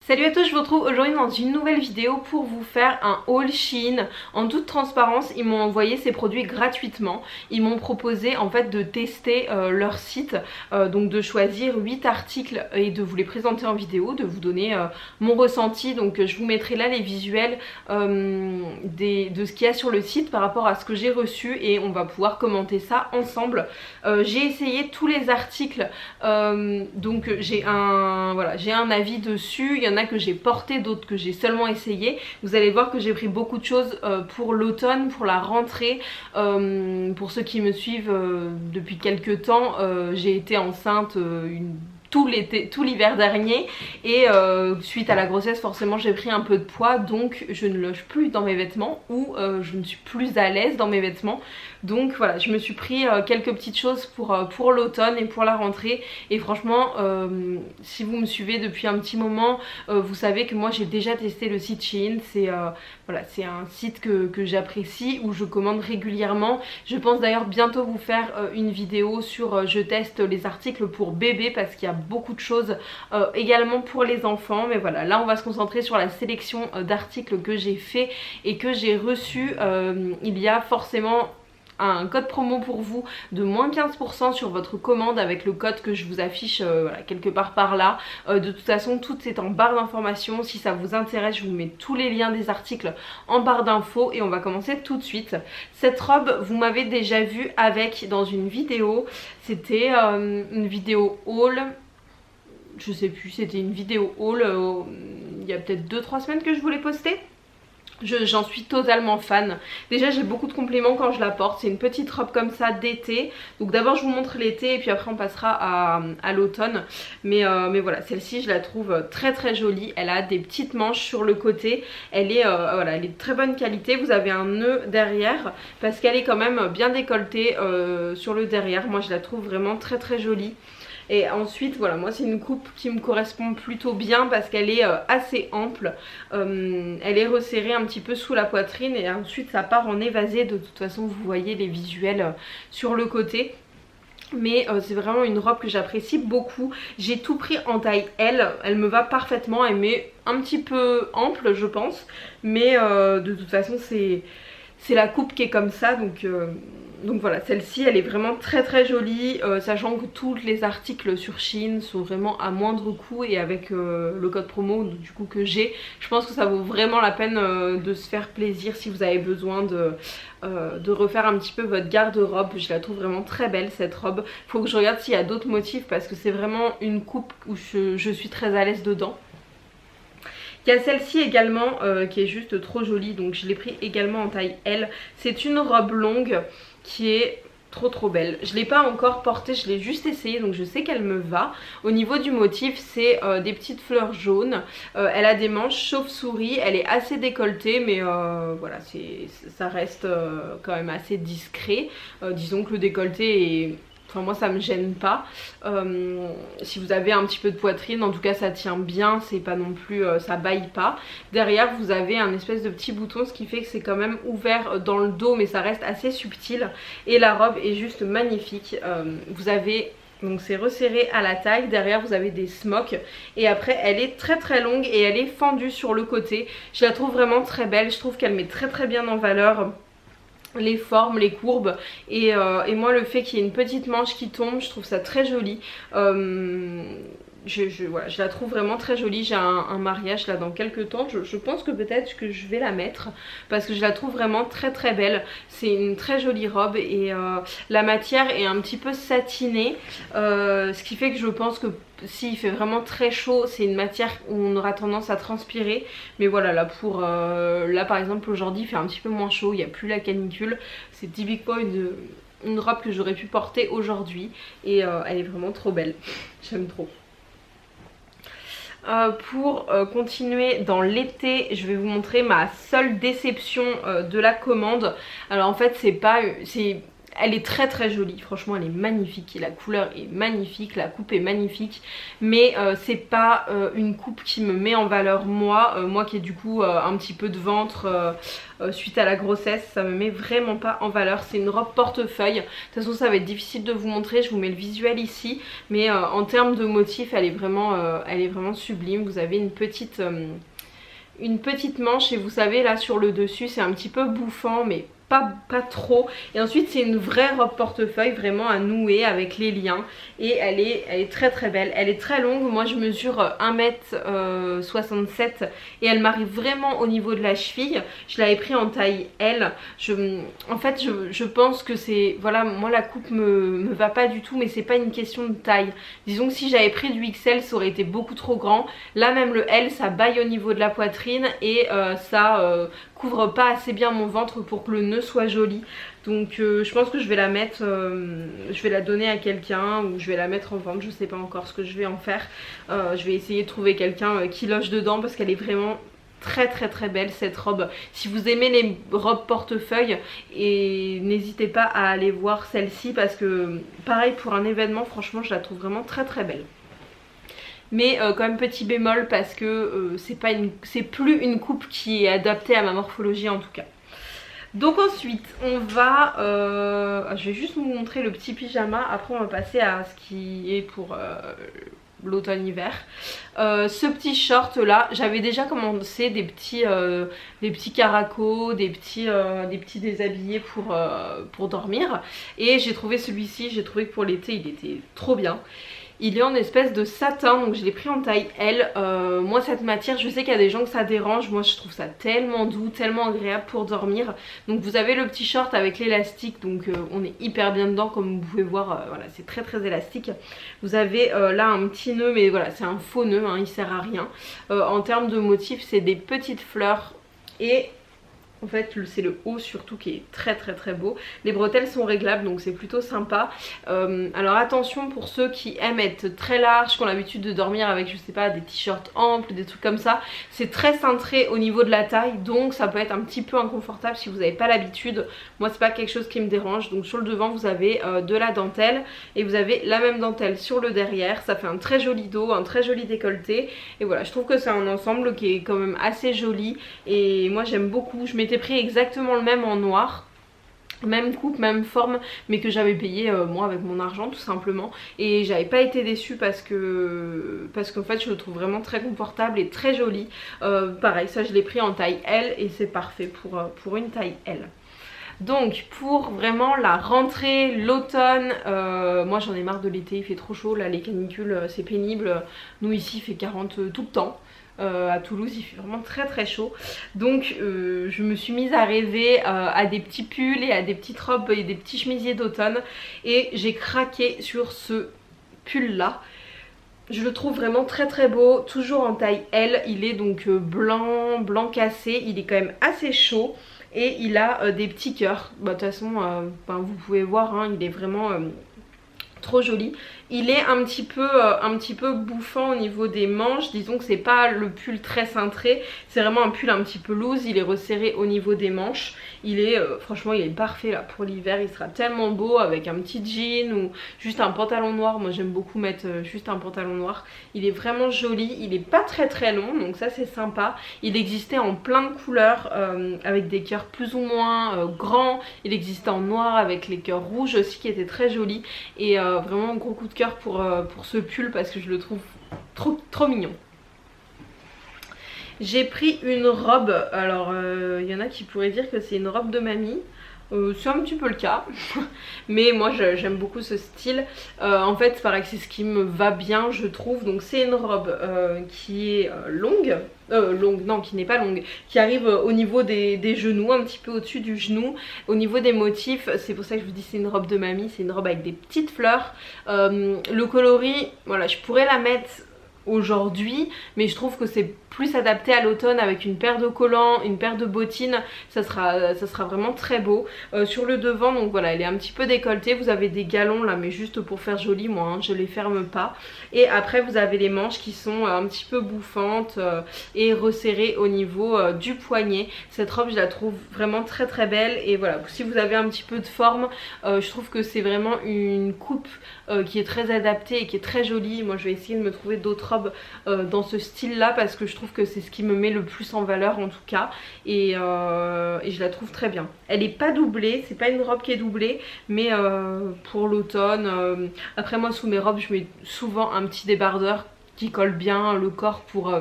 Salut à tous, je vous retrouve aujourd'hui dans une nouvelle vidéo pour vous faire un haul Shein. En toute transparence, ils m'ont envoyé ces produits gratuitement. Ils m'ont proposé en fait de tester leur site, donc de choisir 8 articles et de vous les présenter en vidéo, de vous donner mon ressenti. Donc je vous mettrai là les visuels de ce qu'il y a sur le site par rapport à ce que j'ai reçu et on va pouvoir commenter ça ensemble. J'ai essayé tous les articles, donc j'ai un avis dessus. Il y en a que j'ai porté, d'autres que j'ai seulement essayé. Vous allez voir que j'ai pris beaucoup de choses pour l'automne, pour la rentrée. Pour ceux qui me suivent depuis quelques temps, j'ai été enceinte tout l'hiver dernier et suite à la grossesse forcément j'ai pris un peu de poids, donc je ne loge plus dans mes vêtements ou je ne suis plus à l'aise dans mes vêtements. Donc voilà, je me suis pris quelques petites choses pour l'automne et pour la rentrée. Et franchement, si vous me suivez depuis un petit moment, vous savez que moi j'ai déjà testé le site Shein. C'est c'est un site que j'apprécie, où je commande régulièrement. Je pense d'ailleurs bientôt vous faire une vidéo sur je teste les articles pour bébé, parce qu'il y a beaucoup de choses également pour les enfants. Mais voilà, là on va se concentrer sur la sélection d'articles que j'ai fait et que j'ai reçu. Il y a forcément un code promo pour vous de moins 15% sur votre commande avec le code que je vous affiche quelque part par là. De toute façon, tout est en barre d'informations. Si ça vous intéresse, je vous mets tous les liens des articles en barre d'infos et on va commencer tout de suite. Cette robe, vous m'avez déjà vue avec dans une vidéo. C'était une vidéo haul. Je sais plus, c'était une vidéo haul il y a peut-être 2-3 semaines que je voulais poster. J'en suis totalement fan. Déjà j'ai beaucoup de compliments quand je la porte. C'est une petite robe comme ça d'été. Donc d'abord je vous montre l'été et puis après on passera à l'automne. Mais voilà, celle-ci je la trouve très très jolie. Elle a des petites manches sur le côté. Elle est elle est de très bonne qualité. Vous avez un nœud derrière parce qu'elle est quand même bien décolletée sur le derrière. Moi je la trouve vraiment très très jolie. Et ensuite voilà, moi c'est une coupe qui me correspond plutôt bien parce qu'elle est assez ample. Elle est resserrée un petit peu sous la poitrine et ensuite ça part en évasé. De toute façon vous voyez les visuels sur le côté. Mais c'est vraiment une robe que j'apprécie beaucoup. J'ai tout pris en taille L, elle me va parfaitement. Elle m'est un petit peu ample je pense. Mais de toute façon c'est la coupe qui est comme ça, donc voilà, celle-ci elle est vraiment très très jolie, sachant que tous les articles sur Shein sont vraiment à moindre coût et avec le code promo du coup que j'ai, je pense que ça vaut vraiment la peine de se faire plaisir si vous avez besoin de refaire un petit peu votre garde-robe. Je la trouve vraiment très belle cette robe. Faut que je regarde s'il y a d'autres motifs parce que c'est vraiment une coupe où je suis très à l'aise dedans. Il y a celle-ci également qui est juste trop jolie, donc je l'ai pris également en taille L. C'est une robe longue qui est trop belle. Je ne l'ai pas encore portée, je l'ai juste essayé, donc je sais qu'elle me va. Au niveau du motif, c'est des petites fleurs jaunes. Elle a des manches chauve-souris, elle est assez décolletée, mais voilà, ça reste quand même assez discret. Disons que le décolleté est... Enfin moi ça me gêne pas. Si vous avez un petit peu de poitrine, en tout cas ça tient bien, c'est pas non plus, ça baille pas. Derrière vous avez un espèce de petit bouton, ce qui fait que c'est quand même ouvert dans le dos, mais ça reste assez subtil. Et la robe est juste magnifique. Vous avez... Donc c'est resserré à la taille, derrière vous avez des smocks et après elle est très très longue et elle est fendue sur le côté. Je la trouve vraiment très belle, je trouve qu'elle met très très bien en valeur les formes, les courbes et moi le fait qu'il y ait une petite manche qui tombe, je trouve ça très joli. Voilà, je la trouve vraiment très jolie. J'ai un mariage là dans quelques temps, je pense que peut-être que je vais la mettre parce que je la trouve vraiment très très belle. C'est une très jolie robe et la matière est un petit peu satinée, ce qui fait que je pense que s'il fait vraiment très chaud, c'est une matière où on aura tendance à transpirer. Mais voilà, là là par exemple aujourd'hui il fait un petit peu moins chaud, il n'y a plus la canicule. C'est typiquement une robe que j'aurais pu porter aujourd'hui et elle est vraiment trop belle. J'aime trop. Pour continuer dans l'été, je vais vous montrer ma seule déception de la commande. Alors en fait c'est pas... elle est très très jolie, franchement elle est magnifique, la couleur est magnifique, la coupe est magnifique, mais c'est pas une coupe qui me met en valeur moi qui ai du coup un petit peu de ventre suite à la grossesse, ça me met vraiment pas en valeur. C'est une robe portefeuille, de toute façon ça va être difficile de vous montrer, je vous mets le visuel ici, mais en termes de motif elle est vraiment sublime. Vous avez une petite manche et vous savez là sur le dessus c'est un petit peu bouffant mais pas trop, et ensuite c'est une vraie robe portefeuille vraiment à nouer avec les liens, et elle est très très belle, elle est très longue. Moi je mesure 1m67 et elle m'arrive vraiment au niveau de la cheville. Je l'avais pris en taille L. En fait je pense que c'est, voilà, moi la coupe me va pas du tout, mais c'est pas une question de taille. Disons que si j'avais pris du XL ça aurait été beaucoup trop grand. Là même le L ça baille au niveau de la poitrine et ça couvre pas assez bien mon ventre pour que le nœud soit joli. Donc je pense que je vais la mettre, je vais la donner à quelqu'un ou je vais la mettre en vente, je sais pas encore ce que je vais en faire. Je vais essayer de trouver quelqu'un qui loge dedans parce qu'elle est vraiment très très très belle cette robe. Si vous aimez les robes portefeuille, et n'hésitez pas à aller voir celle-ci parce que pareil pour un événement, franchement je la trouve vraiment très très belle. Mais quand même petit bémol parce que c'est plus une coupe qui est adaptée à ma morphologie en tout cas. Donc ensuite on va, je vais juste vous montrer le petit pyjama, après on va passer à ce qui est pour l'automne-hiver. Ce petit short là, j'avais déjà commencé des petits caracos, des petits déshabillés pour dormir, et j'ai trouvé celui-ci, j'ai trouvé que pour l'été il était trop bien. Il est en espèce de satin, donc je l'ai pris en taille L. Moi cette matière, je sais qu'il y a des gens que ça dérange, moi je trouve ça tellement doux, tellement agréable pour dormir. Donc vous avez le petit short avec l'élastique, donc on est hyper bien dedans comme vous pouvez voir, voilà, c'est très très élastique. Vous avez là un petit nœud, mais voilà c'est un faux nœud, hein, il sert à rien. En termes de motifs c'est des petites fleurs et... en fait c'est le haut surtout qui est très très très beau. Les bretelles sont réglables donc c'est plutôt sympa. Alors attention pour ceux qui aiment être très larges, qui ont l'habitude de dormir avec je sais pas des t-shirts amples, des trucs comme ça. C'est très cintré au niveau de la taille donc ça peut être un petit peu inconfortable si vous n'avez pas l'habitude. Moi c'est pas quelque chose qui me dérange. Donc sur le devant vous avez de la dentelle et vous avez la même dentelle sur le derrière. Ça fait un très joli dos, un très joli décolleté. Et voilà, je trouve que c'est un ensemble qui est quand même assez joli et moi j'aime beaucoup. Je m'étais pris exactement le même en noir, même coupe, même forme, mais que j'avais payé moi avec mon argent tout simplement, et j'avais pas été déçue parce qu'en fait je le trouve vraiment très confortable et très joli. Pareil, ça je l'ai pris en taille L et c'est parfait pour une taille L. Donc pour vraiment la rentrée, l'automne, moi j'en ai marre de l'été, il fait trop chaud, là les canicules c'est pénible, nous ici il fait 40 tout le temps. À Toulouse il fait vraiment très très chaud, donc je me suis mise à rêver à des petits pulls et à des petites robes et des petits chemisiers d'automne, et j'ai craqué sur ce pull là. Je le trouve vraiment très très beau, toujours en taille L, il est donc blanc cassé, il est quand même assez chaud et il a des petits cœurs. Bah, de toute façon vous pouvez voir hein, il est vraiment trop joli. Il est un petit peu bouffant au niveau des manches, disons que c'est pas le pull très cintré, c'est vraiment un pull un petit peu loose, il est resserré au niveau des manches. Il est franchement il est parfait là pour l'hiver, il sera tellement beau avec un petit jean ou juste un pantalon noir. Moi j'aime beaucoup mettre juste un pantalon noir. Il est vraiment joli, il est pas très très long donc ça c'est sympa. Il existait en plein de couleurs avec des cœurs plus ou moins grands. Il existait en noir avec les cœurs rouges aussi qui étaient très jolis, et vraiment gros coup de cœur pour ce pull parce que je le trouve trop mignon. J'ai pris une robe, alors il y en a qui pourraient dire que c'est une robe de mamie. C'est un petit peu le cas mais moi j'aime beaucoup ce style. En fait pareil, c'est ce qui me va bien je trouve. Donc c'est une robe qui est longue, non qui n'est pas longue, qui arrive au niveau des genoux, un petit peu au-dessus du genou. Au niveau des motifs, c'est pour ça que je vous dis c'est une robe de mamie, c'est une robe avec des petites fleurs. Le coloris, voilà, je pourrais la mettre aujourd'hui, mais je trouve que c'est plus adapté à l'automne avec une paire de collants, une paire de bottines, ça sera vraiment très beau. Sur le devant, donc voilà, elle est un petit peu décolletée, vous avez des galons là, mais juste pour faire joli, moi hein, je les ferme pas. Et après vous avez les manches qui sont un petit peu bouffantes et resserrées au niveau du poignet. Cette robe je la trouve vraiment très très belle, et voilà, si vous avez un petit peu de forme, je trouve que c'est vraiment une coupe qui est très adaptée et qui est très jolie. Moi je vais essayer de me trouver d'autres robes dans ce style là, parce que je trouve que c'est ce qui me met le plus en valeur en tout cas, et je la trouve très bien. Elle est pas doublée, c'est pas une robe qui est doublée, mais pour l'automne, après moi sous mes robes je mets souvent un petit débardeur qui colle bien le corps pour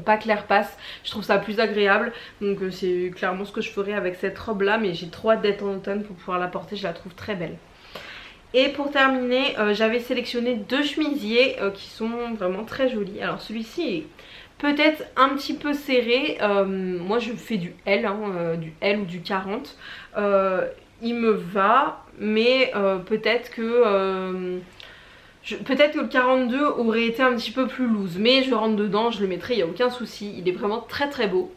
pas que l'air passe. Je trouve ça plus agréable, donc c'est clairement ce que je ferai avec cette robe là, mais j'ai trop hâte d'être en automne pour pouvoir la porter, je la trouve très belle. Et pour terminer, j'avais sélectionné deux chemisiers qui sont vraiment très jolis. Alors celui-ci est peut-être un petit peu serré, moi je fais du L, hein, du L ou du 40. Il me va, mais peut-être que le 42 aurait été un petit peu plus loose, mais je rentre dedans, je le mettrai, il n'y a aucun souci. Il est vraiment très très beau.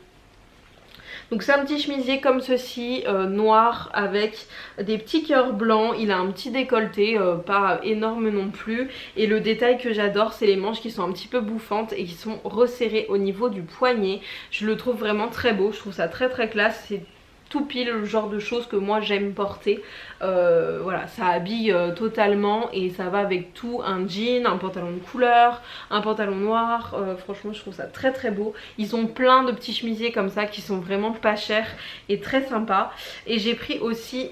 Donc c'est un petit chemisier comme ceci, noir avec des petits cœurs blancs. Il a un petit décolleté, pas énorme non plus. Et le détail que j'adore, c'est les manches qui sont un petit peu bouffantes et qui sont resserrées au niveau du poignet. Je le trouve vraiment très beau, je trouve ça très très classe. C'est tout pile le genre de choses que moi j'aime porter. Voilà, ça habille totalement et ça va avec tout, un jean, un pantalon de couleur, un pantalon noir. Franchement je trouve ça très très beau. Ils ont plein de petits chemisiers comme ça qui sont vraiment pas chers et très sympas. Et j'ai pris aussi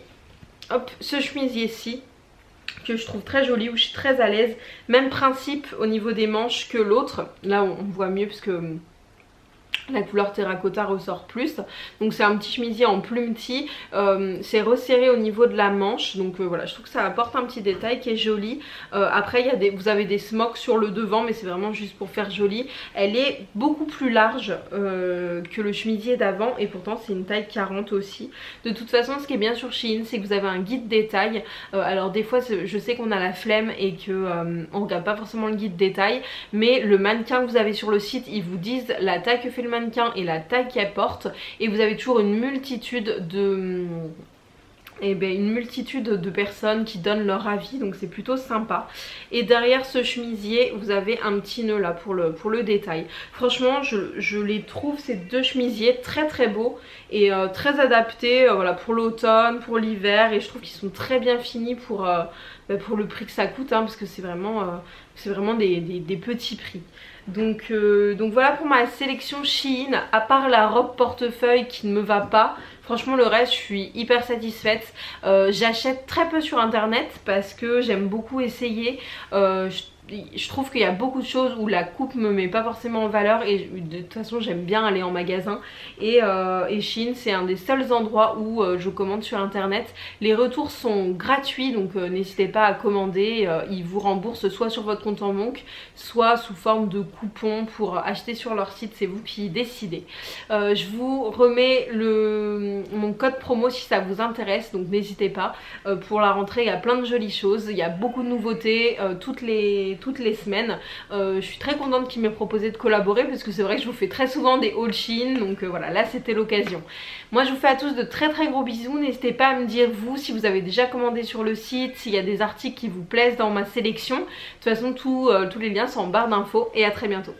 hop, ce chemisier-ci que je trouve très joli, où je suis très à l'aise. Même principe au niveau des manches que l'autre. Là on voit mieux parce que la couleur terracotta ressort plus. Donc c'est un petit chemisier en plumetis, c'est resserré au niveau de la manche, donc voilà, je trouve que ça apporte un petit détail qui est joli. Après vous avez des smocks sur le devant, mais c'est vraiment juste pour faire joli. Elle est beaucoup plus large que le chemisier d'avant, et pourtant c'est une taille 40 aussi. De toute façon ce qui est bien sur Shein, c'est que vous avez un guide détail. Alors des fois je sais qu'on a la flemme et que on regarde pas forcément le guide détail, mais le mannequin que vous avez sur le site, ils vous disent la taille que fait le mannequin et la taille qu'elle porte, et vous avez toujours une multitude de personnes qui donnent leur avis, donc c'est plutôt sympa. Et derrière ce chemisier vous avez un petit nœud là pour le détail. Franchement je les trouve, ces deux chemisiers, très très beaux et très adaptés voilà, pour l'automne, pour l'hiver, et je trouve qu'ils sont très bien finis pour le prix que ça coûte, hein, parce que c'est vraiment des petits prix. Donc voilà pour ma sélection Shein, à part la robe portefeuille qui ne me va pas. Franchement le reste je suis hyper satisfaite. J'achète très peu sur internet parce que j'aime beaucoup essayer. Je trouve qu'il y a beaucoup de choses où la coupe me met pas forcément en valeur, et de toute façon j'aime bien aller en magasin, et Shein c'est un des seuls endroits où je commande sur internet. Les retours sont gratuits, donc n'hésitez pas à commander. Ils vous remboursent soit sur votre compte en banque, soit sous forme de coupons pour acheter sur leur site, c'est vous qui décidez. Je vous remets mon code promo si ça vous intéresse, donc n'hésitez pas. Pour la rentrée il y a plein de jolies choses, il y a beaucoup de nouveautés toutes les semaines. Je suis très contente qu'il m'ait proposé de collaborer, parce que c'est vrai que je vous fais très souvent des hauls Shein, donc voilà, là c'était l'occasion. Moi je vous fais à tous de très très gros bisous. N'hésitez pas à me dire vous si vous avez déjà commandé sur le site, s'il y a des articles qui vous plaisent dans ma sélection. De toute façon tous les liens sont en barre d'infos, et à très bientôt.